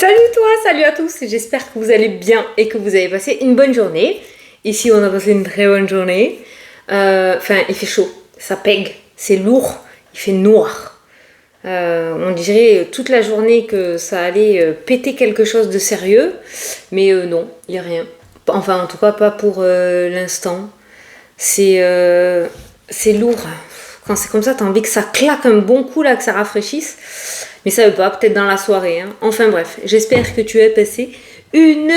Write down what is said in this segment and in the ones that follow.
Salut toi, salut à tous, j'espère que vous allez bien et que vous avez passé une bonne journée. Ici on a passé une très bonne journée. Il fait chaud, ça pègue, c'est lourd, il fait noir. On dirait toute la journée que ça allait péter quelque chose de sérieux, mais non, il n'y a rien. Enfin en tout cas pas pour l'instant. C'est lourd. Quand c'est comme ça, t'as envie que ça claque un bon coup là, que ça rafraîchisse. Mais ça veut pas, peut-être dans la soirée. Hein. Enfin bref, j'espère que tu as passé une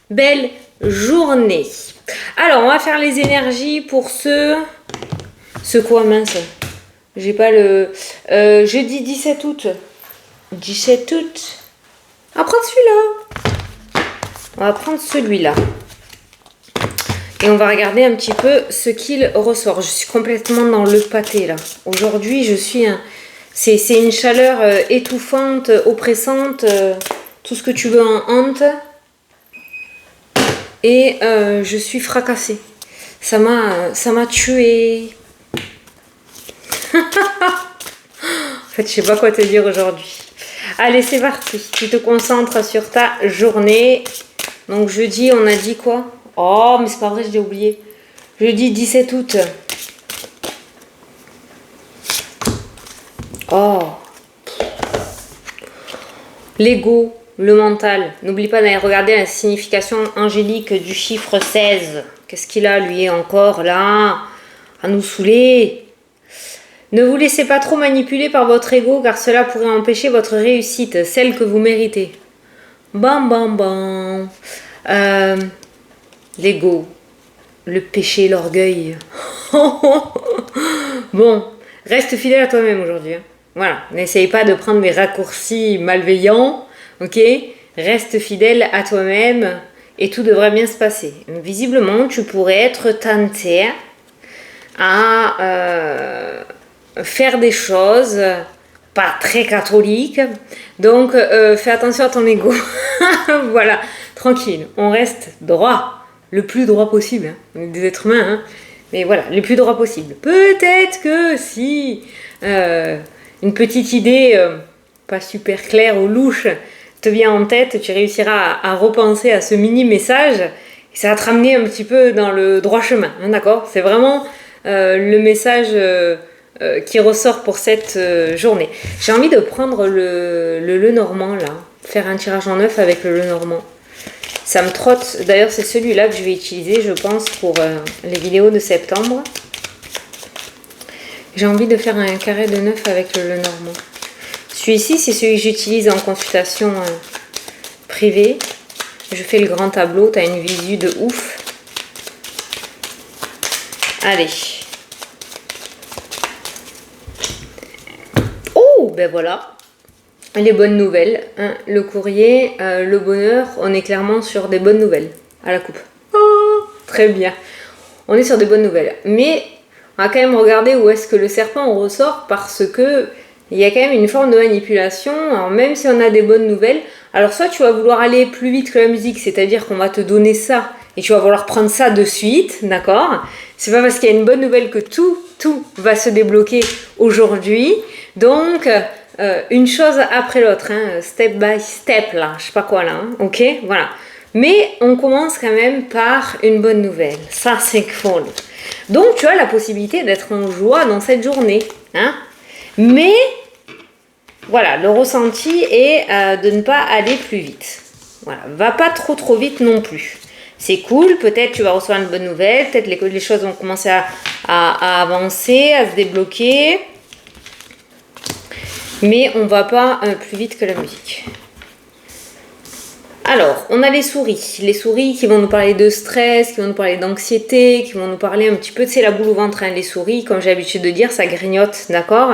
belle journée. Alors, on va faire les énergies pour ce quoi, mince. J'ai pas le... jeudi 17 août. 17 août. On va prendre celui-là. On va prendre celui-là. Et on va regarder un petit peu ce qu'il ressort. Je suis complètement dans le pâté là. Aujourd'hui, je suis un... C'est une chaleur étouffante, oppressante, tout ce que tu veux en hante. Et je suis fracassée. Ça m'a tuée. En fait, je sais pas quoi te dire aujourd'hui. Allez, c'est parti. Tu te concentres sur ta journée. Donc jeudi, on a dit quoi? Oh, mais c'est pas vrai, je l'ai oublié. Jeudi 17 août. Oh. L'ego, le mental. N'oublie pas d'aller regarder la signification angélique du chiffre 16. Qu'est-ce qu'il a, lui, encore là, à nous saouler? Ne vous laissez pas trop manipuler par votre ego, car cela pourrait empêcher votre réussite, celle que vous méritez. Bam, bam, bam. L'ego, le péché, l'orgueil. Bon, reste fidèle à toi-même aujourd'hui. Hein. Voilà, n'essaye pas de prendre des raccourcis malveillants, ok? Reste fidèle à toi-même et tout devrait bien se passer. Visiblement, tu pourrais être tenté à faire des choses pas très catholiques. Donc, fais attention à ton ego. Voilà, tranquille, on reste droit, le plus droit possible. Hein. On est des êtres humains, hein. Mais voilà, le plus droit possible. Peut-être que si une petite idée pas super claire ou louche te vient en tête, tu réussiras à repenser à ce mini message et ça va te ramener un petit peu dans le droit chemin, hein, d'accord? C'est vraiment le message qui ressort pour cette journée. J'ai envie de prendre le Lenormand là, faire un tirage en neuf avec le Lenormand. Ça me trotte, d'ailleurs c'est celui-là que je vais utiliser je pense pour les vidéos de septembre. J'ai envie de faire un carré de 9 avec le Lenormand. Celui-ci c'est celui que j'utilise en consultation privée. Je fais le grand tableau, tu as une visu de ouf. Allez. Oh, ben voilà. Les bonnes nouvelles, hein. Le courrier, le bonheur, on est clairement sur des bonnes nouvelles à la coupe. Oh, très bien. On est sur des bonnes nouvelles. Mais on va quand même regarder où est-ce que le serpent ressort parce que il y a quand même une forme de manipulation. Alors même si on a des bonnes nouvelles, alors soit tu vas vouloir aller plus vite que la musique, c'est-à-dire qu'on va te donner ça et tu vas vouloir prendre ça de suite, d'accord? C'est pas parce qu'il y a une bonne nouvelle que tout va se débloquer aujourd'hui. Donc une chose après l'autre, hein, step by step là, je sais pas quoi là, hein, ok, voilà. Mais on commence quand même par une bonne nouvelle, ça c'est cool. Donc tu as la possibilité d'être en joie dans cette journée, hein. Mais voilà, le ressenti est de ne pas aller plus vite. Voilà, va pas trop vite non plus. C'est cool, peut-être tu vas recevoir une bonne nouvelle, peut-être les choses vont commencer à avancer, à se débloquer. Mais on va pas plus vite que la musique. Alors, on a les souris qui vont nous parler de stress, qui vont nous parler d'anxiété, qui vont nous parler un petit peu, c'est la boule au ventre, hein, les souris, comme j'ai l'habitude de dire, ça grignote, d'accord?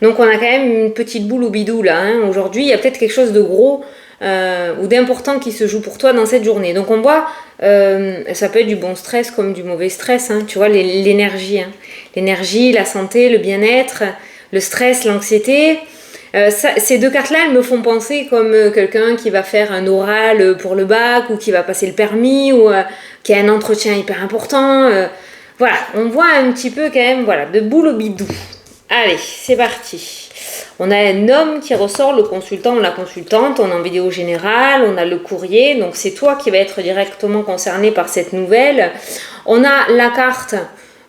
Donc on a quand même une petite boule au bidou là, hein. Aujourd'hui, il y a peut-être quelque chose de gros ou d'important qui se joue pour toi dans cette journée. Donc on voit, ça peut être du bon stress comme du mauvais stress, hein, tu vois, l'énergie, hein. L'énergie, la santé, le bien-être, le stress, l'anxiété. Ces deux cartes-là, elles me font penser comme quelqu'un qui va faire un oral pour le bac ou qui va passer le permis ou qui a un entretien hyper important. Voilà, on voit un petit peu quand même, voilà, de boule au bidou. Allez, c'est parti. On a un homme qui ressort, le consultant ou la consultante, on est en vidéo générale, on a le courrier, donc c'est toi qui vas être directement concerné par cette nouvelle. On a la carte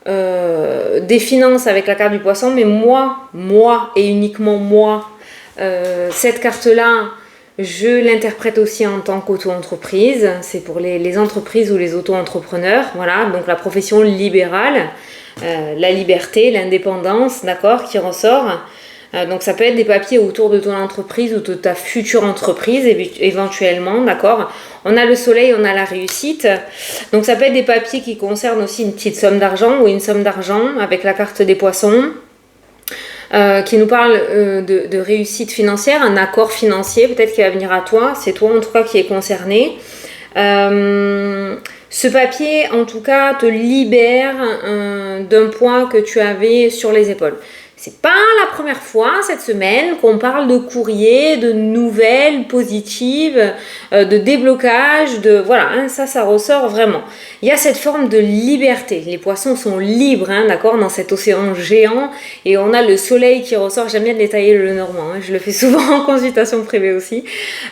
des finances avec la carte du poisson, mais moi et uniquement moi, cette carte-là, je l'interprète aussi en tant qu'auto-entreprise. C'est pour les entreprises ou les auto-entrepreneurs, voilà, donc la profession libérale, la liberté, l'indépendance, d'accord, qui ressort. Donc ça peut être des papiers autour de ton entreprise ou de ta future entreprise éventuellement, d'accord. On a le soleil, on a la réussite. Donc ça peut être des papiers qui concernent aussi une petite somme d'argent ou une somme d'argent avec la carte des poissons. Qui nous parle de réussite financière, un accord financier peut-être qui va venir à toi, c'est toi en tout cas qui est concerné. Ce papier en tout cas te libère d'un poids que tu avais sur les épaules. C'est pas la première fois cette semaine qu'on parle de courrier, de nouvelles positives, de déblocage, de voilà, hein, ça ressort vraiment. Il y a cette forme de liberté. Les poissons sont libres, hein, d'accord, dans cet océan géant, et on a le soleil qui ressort. J'aime bien détailler le Normand, hein, je le fais souvent en consultation privée aussi.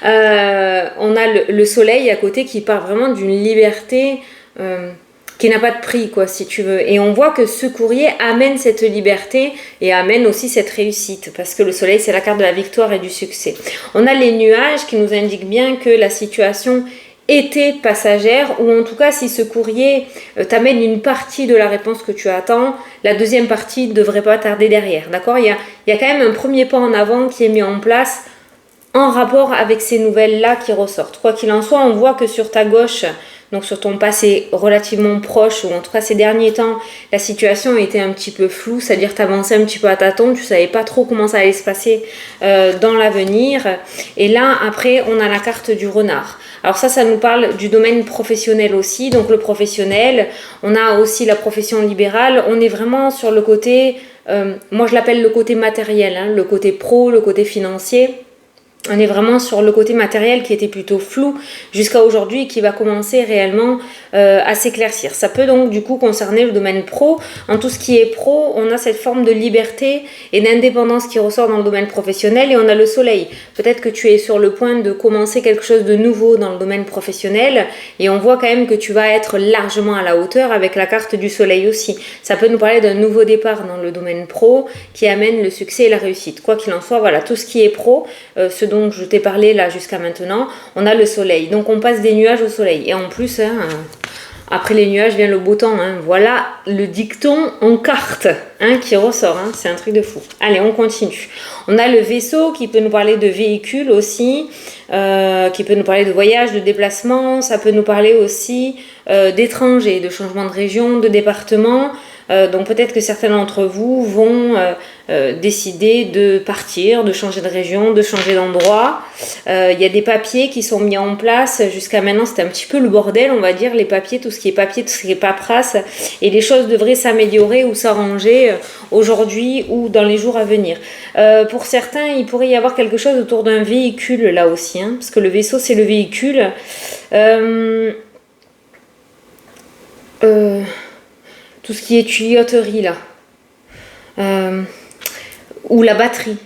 On a le soleil à côté qui part vraiment d'une liberté. Qui n'a pas de prix, quoi, si tu veux. Et on voit que ce courrier amène cette liberté et amène aussi cette réussite, parce que le soleil, c'est la carte de la victoire et du succès. On a les nuages qui nous indiquent bien que la situation était passagère, ou en tout cas, si ce courrier t'amène une partie de la réponse que tu attends, la deuxième partie ne devrait pas tarder derrière, d'accord ? Il y a quand même un premier pas en avant qui est mis en place en rapport avec ces nouvelles-là qui ressortent. Quoi qu'il en soit, on voit que sur ta gauche, donc sur ton passé relativement proche, ou en tout cas ces derniers temps, la situation était un petit peu floue, c'est-à-dire que tu avançais un petit peu à tâtons, tu ne savais pas trop comment ça allait se passer dans l'avenir. Et là, après, on a la carte du renard. Alors ça nous parle du domaine professionnel aussi. Donc le professionnel, on a aussi la profession libérale. On est vraiment sur le côté, moi je l'appelle le côté matériel, hein, le côté pro, le côté financier. On est vraiment sur le côté matériel qui était plutôt flou jusqu'à aujourd'hui et qui va commencer réellement à s'éclaircir. Ça peut donc du coup concerner le domaine pro. En tout ce qui est pro, on a cette forme de liberté et d'indépendance qui ressort dans le domaine professionnel, et on a le soleil. Peut-être que tu es sur le point de commencer quelque chose de nouveau dans le domaine professionnel, et on voit quand même que tu vas être largement à la hauteur avec la carte du soleil aussi. Ça peut nous parler d'un nouveau départ dans le domaine pro qui amène le succès et la réussite. Quoi qu'il en soit, voilà, tout ce qui est pro, ce dont je t'ai parlé là jusqu'à maintenant, on a le soleil. Donc on passe des nuages au soleil. Et en plus, hein, après les nuages vient le beau temps. Hein. Voilà le dicton en carte, hein, qui ressort. Hein. C'est un truc de fou. Allez, on continue. On a le vaisseau qui peut nous parler de véhicules aussi, qui peut nous parler de voyage, de déplacement. Ça peut nous parler aussi d'étrangers, de changement de région, de département. Donc peut-être que certains d'entre vous vont décider de partir, de changer de région, de changer d'endroit. Il y a des papiers qui sont mis en place. Jusqu'à maintenant, c'était un petit peu le bordel, on va dire, les papiers, tout ce qui est papier, tout ce qui est paperasse. Et les choses devraient s'améliorer ou s'arranger aujourd'hui ou dans les jours à venir. Pour certains, il pourrait y avoir quelque chose autour d'un véhicule là aussi, hein, parce que le vaisseau, c'est le véhicule. Tout ce qui est tuyauterie là, ou la batterie.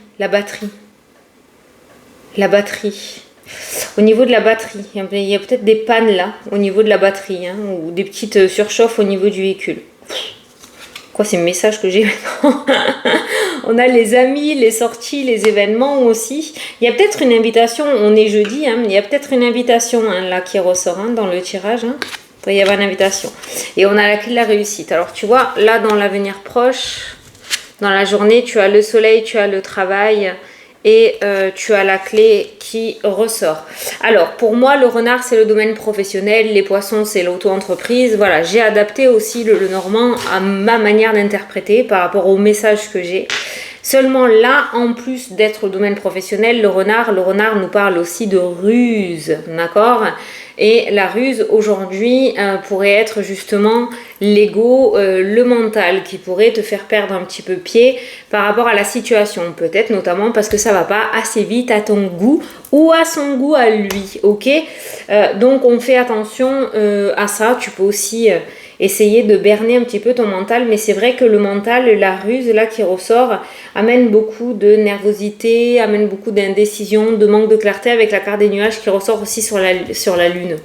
Au niveau de la batterie, il y a peut-être des pannes là, au niveau de la batterie, hein, ou des petites surchauffes au niveau du véhicule. Quoi, c'est le message que j'ai maintenant. On a les amis, les sorties, les événements aussi. Il y a peut-être une invitation, on est jeudi, hein, il y a peut-être une invitation hein, là qui ressort hein, dans le tirage. Hein. Il y avoir une invitation. Et on a la clé de la réussite. Alors tu vois, là dans l'avenir proche, dans la journée, tu as le soleil, tu as le travail et tu as la clé qui ressort. Alors pour moi, le renard, c'est le domaine professionnel, les poissons, c'est l'auto-entreprise. Voilà, j'ai adapté aussi le normand à ma manière d'interpréter par rapport au message que j'ai. Seulement là, en plus d'être le domaine professionnel, le renard nous parle aussi de ruse, d'accord ? Et la ruse aujourd'hui pourrait être justement l'ego, le mental qui pourrait te faire perdre un petit peu pied par rapport à la situation. Peut-être notamment parce que ça va pas assez vite à ton goût ou à son goût à lui, ok ? Donc on fait attention à ça. Tu peux aussi essayer de berner un petit peu ton mental. Mais c'est vrai que le mental, la ruse là qui ressort, amène beaucoup de nervosité, amène beaucoup d'indécision, de manque de clarté avec la carte des nuages qui ressort aussi sur la lune.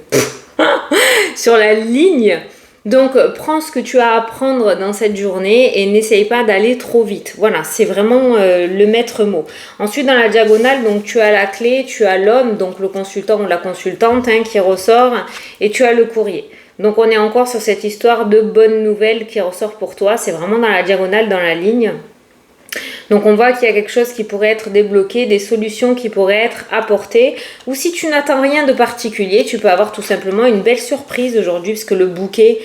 Sur la ligne. Donc, prends ce que tu as à apprendre dans cette journée et n'essaye pas d'aller trop vite. Voilà, c'est vraiment le maître mot. Ensuite, dans la diagonale, donc tu as la clé, tu as l'homme, donc le consultant ou la consultante qui ressort, et tu as le courrier. Donc, on est encore sur cette histoire de bonne nouvelle qui ressort pour toi. C'est vraiment dans la diagonale, dans la ligne. Donc on voit qu'il y a quelque chose qui pourrait être débloqué, des solutions qui pourraient être apportées. Ou si tu n'attends rien de particulier, tu peux avoir tout simplement une belle surprise aujourd'hui, parce que le bouquet,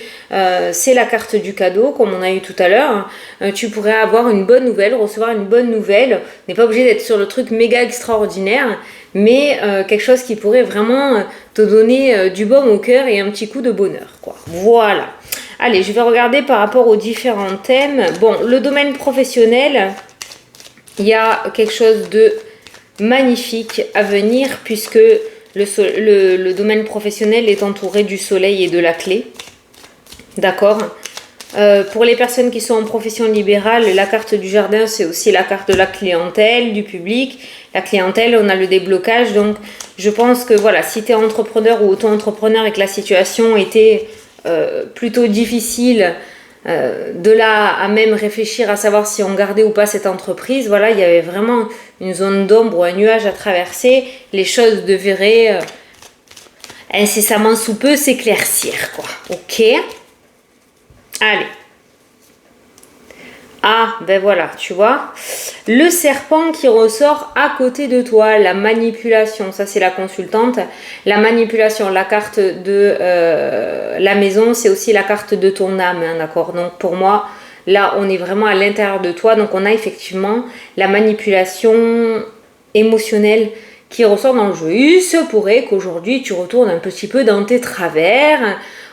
c'est la carte du cadeau, comme on a eu tout à l'heure. Tu pourrais avoir une bonne nouvelle, recevoir une bonne nouvelle. On n'est pas obligé d'être sur le truc méga extraordinaire, mais quelque chose qui pourrait vraiment te donner du baume au cœur et un petit coup de bonheur, quoi. Voilà. Allez, je vais regarder par rapport aux différents thèmes. Bon, le domaine professionnel, il y a quelque chose de magnifique à venir puisque le domaine professionnel est entouré du soleil et de la clé. D'accord ? Pour les personnes qui sont en profession libérale, la carte du jardin, c'est aussi la carte de la clientèle, du public. La clientèle, on a le déblocage. Donc, je pense que voilà, si tu es entrepreneur ou auto-entrepreneur et que la situation était plutôt difficile, de là à même réfléchir à savoir si on gardait ou pas cette entreprise, voilà, il y avait vraiment une zone d'ombre ou un nuage à traverser. Les choses devraient incessamment sous peu s'éclaircir, quoi. Ok ? Allez. Ah, ben voilà, tu vois. Le serpent qui ressort à côté de toi, la manipulation, ça c'est la consultante. La manipulation, la carte de la maison, c'est aussi la carte de ton âme, hein, d'accord. Donc pour moi, là on est vraiment à l'intérieur de toi. Donc on a effectivement la manipulation émotionnelle qui ressort dans le jeu. Il se pourrait qu'aujourd'hui tu retournes un petit peu dans tes travers,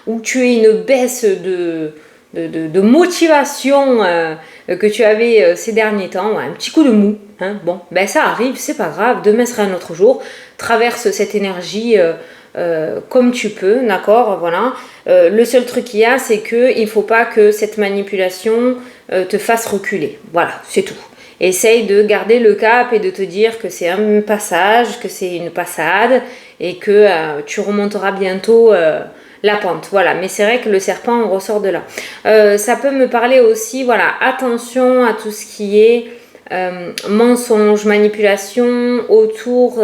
ou tu aies une baisse de motivation que tu avais ces derniers temps, un petit coup de mou, hein. Bon, ben ça arrive, c'est pas grave, demain sera un autre jour, traverse cette énergie comme tu peux, d'accord, voilà. Le seul truc qu'il y a, c'est qu'il ne faut pas que cette manipulation te fasse reculer, voilà, c'est tout. Essaye de garder le cap et de te dire que c'est un passage, que c'est une passade et que tu remonteras bientôt la pente, voilà. Mais c'est vrai que le serpent, on ressort de là. Ça peut me parler aussi, voilà, attention à tout ce qui est mensonge, manipulation autour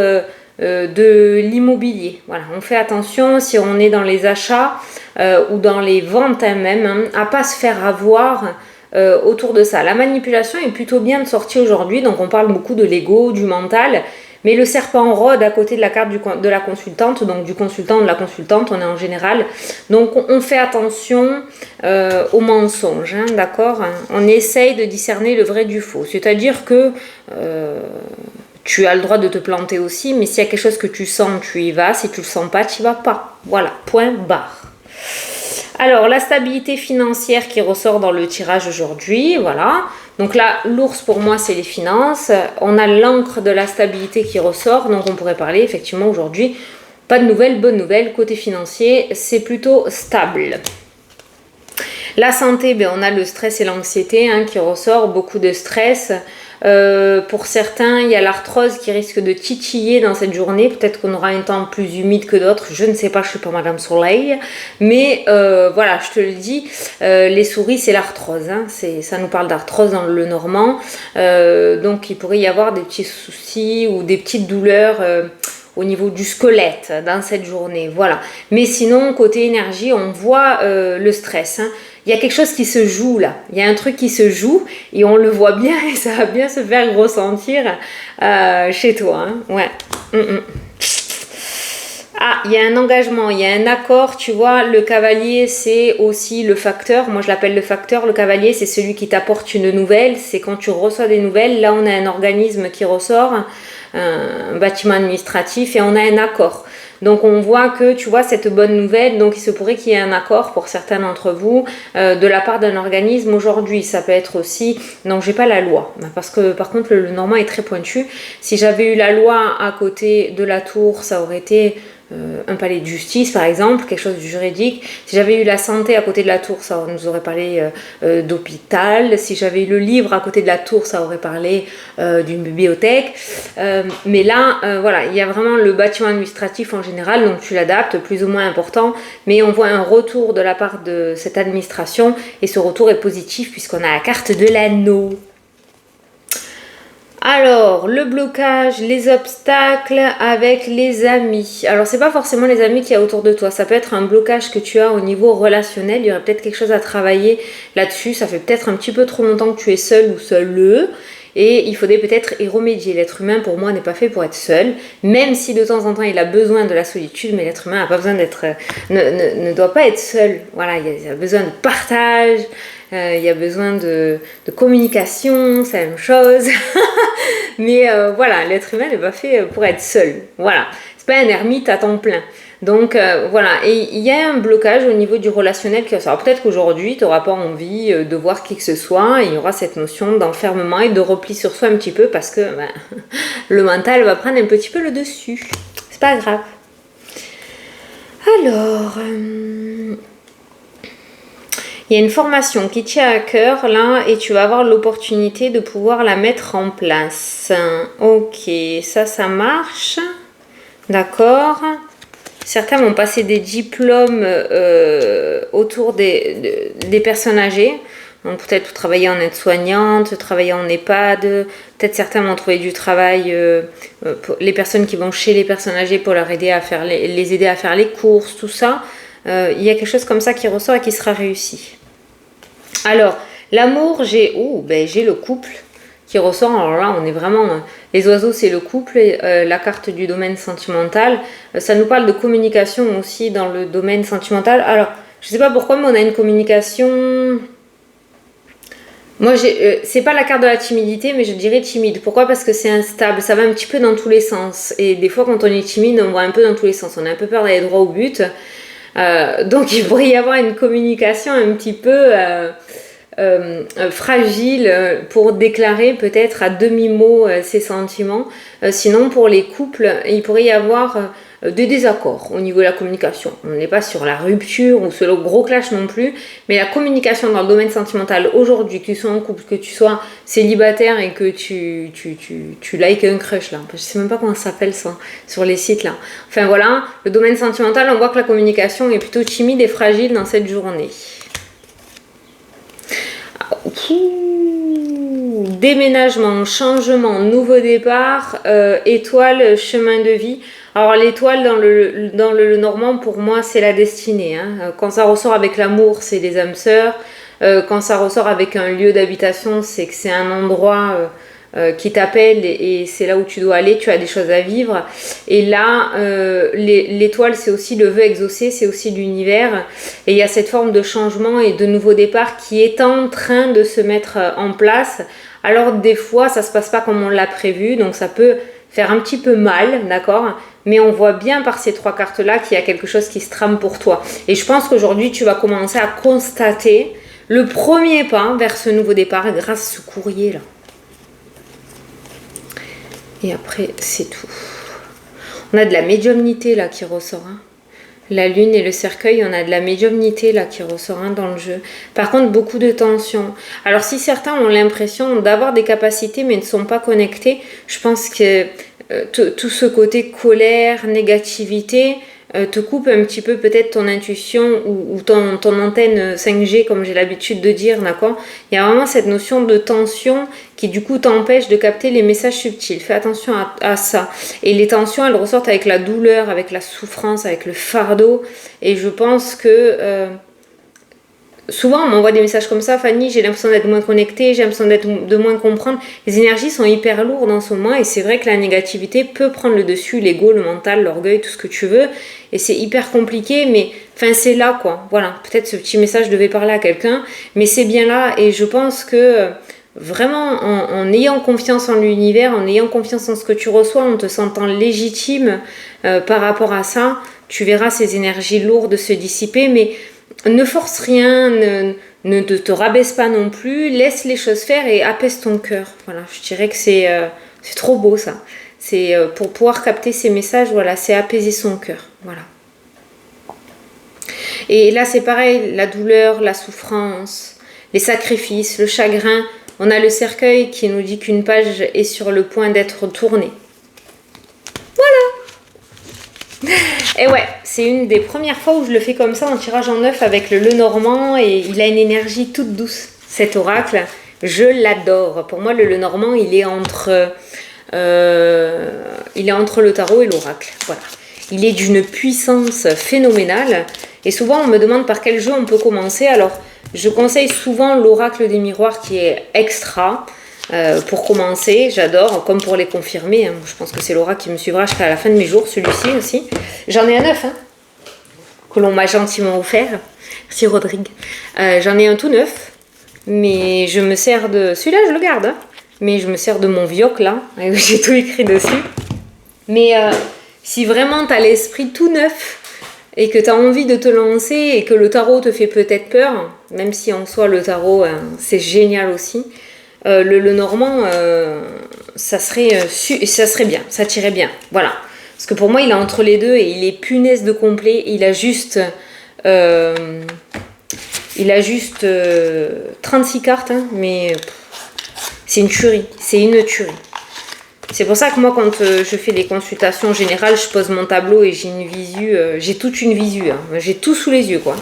de l'immobilier. Voilà, on fait attention si on est dans les achats ou dans les ventes même, hein, à pas se faire avoir autour de ça. La manipulation est plutôt bien de sortir aujourd'hui, donc on parle beaucoup de l'ego, du mental. Mais le serpent rôde à côté de la carte de la consultante, donc du consultant ou de la consultante, on est en général. Donc on fait attention aux mensonges, hein, d'accord, hein. On essaye de discerner le vrai du faux. C'est-à-dire que tu as le droit de te planter aussi, mais s'il y a quelque chose que tu sens, tu y vas. Si tu le sens pas, tu y vas pas. Voilà, point barre. Alors, la stabilité financière qui ressort dans le tirage aujourd'hui, voilà. Donc là, l'ours pour moi, c'est les finances. On a l'encre de la stabilité qui ressort, donc on pourrait parler effectivement aujourd'hui, pas de nouvelles, bonne nouvelle. Côté financier, c'est plutôt stable. La santé, ben, on a le stress et l'anxiété qui ressort, beaucoup de stress. Pour certains, il y a l'arthrose qui risque de titiller dans cette journée. Peut-être qu'on aura un temps plus humide que d'autres. Je ne sais pas, je ne suis pas Madame Soleil. Mais voilà, je te le dis, les souris, c'est l'arthrose. Hein. Ça nous parle d'arthrose dans le normand. Donc, il pourrait y avoir des petits soucis ou des petites douleurs au niveau du squelette dans cette journée. Voilà. Mais sinon, côté énergie, on voit le stress. Hein. Il y a quelque chose qui se joue là, il y a un truc qui se joue et on le voit bien et ça va bien se faire ressentir chez toi. Hein. Ouais. Ah, il y a un engagement, il y a un accord, tu vois, le cavalier c'est aussi le facteur, moi je l'appelle le facteur, le cavalier c'est celui qui t'apporte une nouvelle, c'est quand tu reçois des nouvelles, là on a un organisme qui ressort, un bâtiment administratif et on a un accord. Donc on voit que tu vois cette bonne nouvelle, donc il se pourrait qu'il y ait un accord pour certains d'entre vous de la part d'un organisme aujourd'hui. Ça peut être aussi, non j'ai pas la loi, parce que par contre le normand est très pointu. Si j'avais eu la loi à côté de la tour, ça aurait été un palais de justice par exemple, quelque chose de juridique. Si j'avais eu la santé à côté de la tour, ça nous aurait parlé d'hôpital. Si j'avais eu le livre à côté de la tour, ça aurait parlé d'une bibliothèque. Mais là, voilà, il y a vraiment le bâtiment administratif en général, donc tu l'adaptes, plus ou moins important, mais on voit un retour de la part de cette administration, et ce retour est positif puisqu'on a la carte de l'anneau. Alors, le blocage, les obstacles avec les amis. Alors, c'est pas forcément les amis qu'il y a autour de toi. Ça peut être un blocage que tu as au niveau relationnel. Il y aurait peut-être quelque chose à travailler là-dessus. Ça fait peut-être un petit peu trop longtemps que tu es seul ou seule. Et il faudrait peut-être y remédier. L'être humain, pour moi, n'est pas fait pour être seul. Même si de temps en temps, il a besoin de la solitude. Mais l'être humain n'a pas besoin d'être... ne doit pas être seul. Voilà, il a besoin de partage. Il y a besoin de communication. C'est la même chose. Mais voilà, l'être humain n'est pas fait pour être seul. Voilà, c'est pas un ermite à temps plein. Donc voilà, et il y a un blocage au niveau du relationnel qui va sortir. Peut-être qu'aujourd'hui, tu n'auras pas envie de voir qui que ce soit. Et il y aura cette notion d'enfermement et de repli sur soi un petit peu parce que le mental va prendre un petit peu le dessus. C'est pas grave. Alors... il y a une formation qui tient à cœur là et tu vas avoir l'opportunité de pouvoir la mettre en place. Ok, ça marche. D'accord. Certains vont passer des diplômes autour des personnes âgées. Donc peut-être pour travailler en aide-soignante, travailler en EHPAD. Peut-être certains vont trouver du travail, pour les personnes qui vont chez les personnes âgées pour leur aider à faire les aider à faire les courses, tout ça. Il y a quelque chose comme ça qui ressort et qui sera réussi. Alors, l'amour, j'ai le couple qui ressort. Alors là, on est vraiment... les oiseaux, c'est le couple, la carte du domaine sentimental. Ça nous parle de communication aussi dans le domaine sentimental. Alors, je ne sais pas pourquoi, mais on a une communication... Moi, c'est pas la carte de la timidité, mais je dirais timide. Pourquoi? Parce que c'est instable, ça va un petit peu dans tous les sens. Et des fois, quand on est timide, on va un peu dans tous les sens. On a un peu peur d'aller droit au but. Donc il pourrait y avoir une communication un petit peu fragile pour déclarer peut-être à demi-mot ses sentiments. Sinon pour les couples, il pourrait y avoir des désaccords au niveau de la communication. On n'est pas sur la rupture ou sur le gros clash non plus, mais la communication dans le domaine sentimental aujourd'hui, que tu sois en couple, que tu sois célibataire et que tu likes un crush là, je sais même pas comment ça s'appelle ça sur les sites là. Enfin voilà, le domaine sentimental, on voit que la communication est plutôt timide et fragile dans cette journée. Déménagement, changement, nouveau départ, étoile, chemin de vie. Alors l'étoile dans le normand, pour moi, c'est la destinée. Hein. Quand ça ressort avec l'amour, c'est les âmes sœurs. Quand ça ressort avec un lieu d'habitation, c'est que c'est un endroit qui t'appelle et c'est là où tu dois aller, tu as des choses à vivre. Et là, l'étoile, c'est aussi le vœu exaucé, c'est aussi l'univers. Et il y a cette forme de changement et de nouveau départ qui est en train de se mettre en place. Alors des fois, ça se passe pas comme on l'a prévu, donc ça peut faire un petit peu mal, d'accord? Mais on voit bien par ces trois cartes-là qu'il y a quelque chose qui se trame pour toi. Et je pense qu'aujourd'hui, tu vas commencer à constater le premier pas vers ce nouveau départ grâce à ce courrier-là. Et après, c'est tout. On a de la médiumnité là qui ressort. Hein. La lune et le cercueil, on a de la médiumnité là qui ressort dans le jeu. Par contre, beaucoup de tension. Alors, si certains ont l'impression d'avoir des capacités mais ne sont pas connectés, je pense que tout ce côté colère, négativité, te coupe un petit peu peut-être ton intuition ou ton antenne 5G comme j'ai l'habitude de dire, d'accord? Il y a vraiment cette notion de tension qui du coup t'empêche de capter les messages subtils. Fais attention à ça. Et les tensions, elles ressortent avec la douleur, avec la souffrance, avec le fardeau. Et je pense que... souvent on m'envoie des messages comme ça, Fanny, j'ai l'impression d'être moins connectée, j'ai l'impression de moins comprendre. Les énergies sont hyper lourdes en ce moment et c'est vrai que la négativité peut prendre le dessus, l'ego, le mental, l'orgueil, tout ce que tu veux. Et c'est hyper compliqué, mais enfin c'est là quoi. Voilà, peut-être ce petit message devait parler à quelqu'un, mais c'est bien là et je pense que vraiment en ayant confiance en l'univers, en ayant confiance en ce que tu reçois, en te sentant légitime par rapport à ça, tu verras ces énergies lourdes se dissiper, mais ne force rien, ne te rabaisse pas non plus, laisse les choses faire et apaise ton cœur. Voilà, je dirais que c'est trop beau ça. C'est pour pouvoir capter ces messages, voilà, c'est apaiser son cœur. Voilà. Et là, c'est pareil, la douleur, la souffrance, les sacrifices, le chagrin. On a le cercueil qui nous dit qu'une page est sur le point d'être tournée. Voilà. Et ouais, c'est une des premières fois où je le fais comme ça en tirage en neuf avec le Lenormand et il a une énergie toute douce. Cet oracle, je l'adore. Pour moi, le Lenormand, il est entre le tarot et l'oracle. Voilà. Il est d'une puissance phénoménale. Et souvent, on me demande par quel jeu on peut commencer. Alors, je conseille souvent l'oracle des miroirs qui est extra pour commencer. J'adore, comme pour les confirmer. Hein. Je pense que c'est l'oracle qui me suivra jusqu'à la fin de mes jours, celui-ci aussi. J'en ai un neuf, hein, que l'on m'a gentiment offert. Merci Rodrigue. J'en ai un tout neuf, mais je me sers de... Celui-là, je le garde, hein, mais je me sers de mon vioc, là. J'ai tout écrit dessus. Mais si vraiment tu as l'esprit tout neuf, et que tu as envie de te lancer et que le tarot te fait peut-être peur, même si en soi le tarot c'est génial aussi, le Lenormand ça serait bien, ça tirait bien, voilà. Parce que pour moi il est entre les deux et il est punaise de complet, il a juste 36 cartes, hein, mais c'est une tuerie, c'est une tuerie. C'est pour ça que moi, quand je fais des consultations générales, je pose mon tableau et j'ai une visu, j'ai toute une visu, hein. J'ai tout sous les yeux, quoi.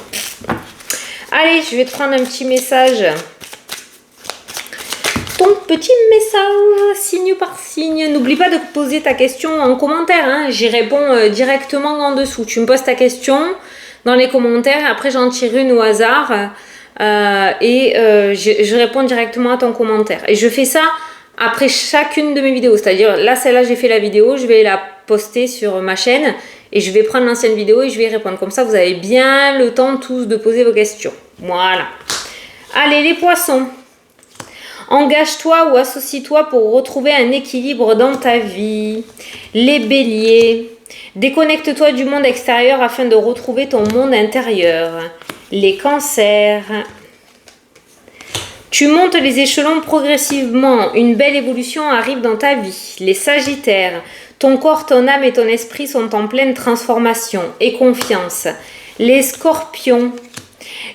Allez, je vais te prendre un petit message. Ton petit message, signe par signe. N'oublie pas de poser ta question en commentaire, hein. J'y réponds directement en dessous. Tu me poses ta question dans les commentaires, après j'en tire une au hasard je réponds directement à ton commentaire. Et je fais ça après chacune de mes vidéos, c'est-à-dire là, celle-là, j'ai fait la vidéo, je vais la poster sur ma chaîne et je vais prendre l'ancienne vidéo et je vais y répondre. Comme ça, vous avez bien le temps tous de poser vos questions. Voilà. Allez, les poissons. Engage-toi ou associe-toi pour retrouver un équilibre dans ta vie. Les béliers. Déconnecte-toi du monde extérieur afin de retrouver ton monde intérieur. Les cancers. Tu montes les échelons progressivement, une belle évolution arrive dans ta vie. Les sagittaires, ton corps, ton âme et ton esprit sont en pleine transformation et confiance. Les scorpions,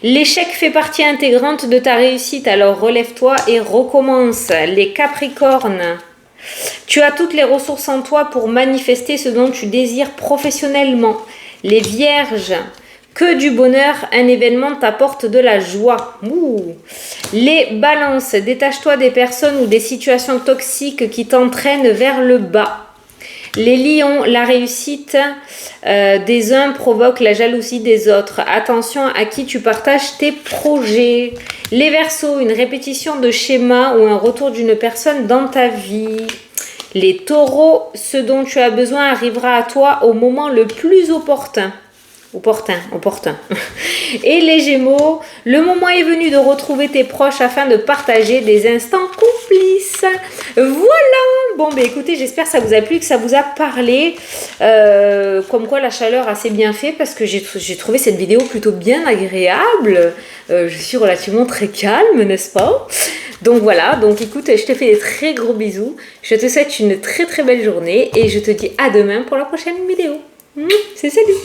l'échec fait partie intégrante de ta réussite, alors relève-toi et recommence. Les capricornes, tu as toutes les ressources en toi pour manifester ce dont tu désires professionnellement. Les vierges, que du bonheur, un événement t'apporte de la joie. Ouh. Les balances, détache-toi des personnes ou des situations toxiques qui t'entraînent vers le bas. Les lions, la réussite des uns provoque la jalousie des autres. Attention à qui tu partages tes projets. Les verseaux, une répétition de schéma ou un retour d'une personne dans ta vie. Les taureaux, ce dont tu as besoin arrivera à toi au moment le plus opportun. Opportun. Et les Gémeaux, le moment est venu de retrouver tes proches afin de partager des instants complices. Voilà. Bon, ben écoutez, j'espère que ça vous a plu, que ça vous a parlé. Comme quoi la chaleur a ses bienfaits parce que j'ai trouvé cette vidéo plutôt bien agréable. Je suis relativement très calme, n'est-ce pas? Donc voilà, donc écoute, je te fais des très gros bisous. Je te souhaite une très très belle journée et je te dis à demain pour la prochaine vidéo. C'est salut!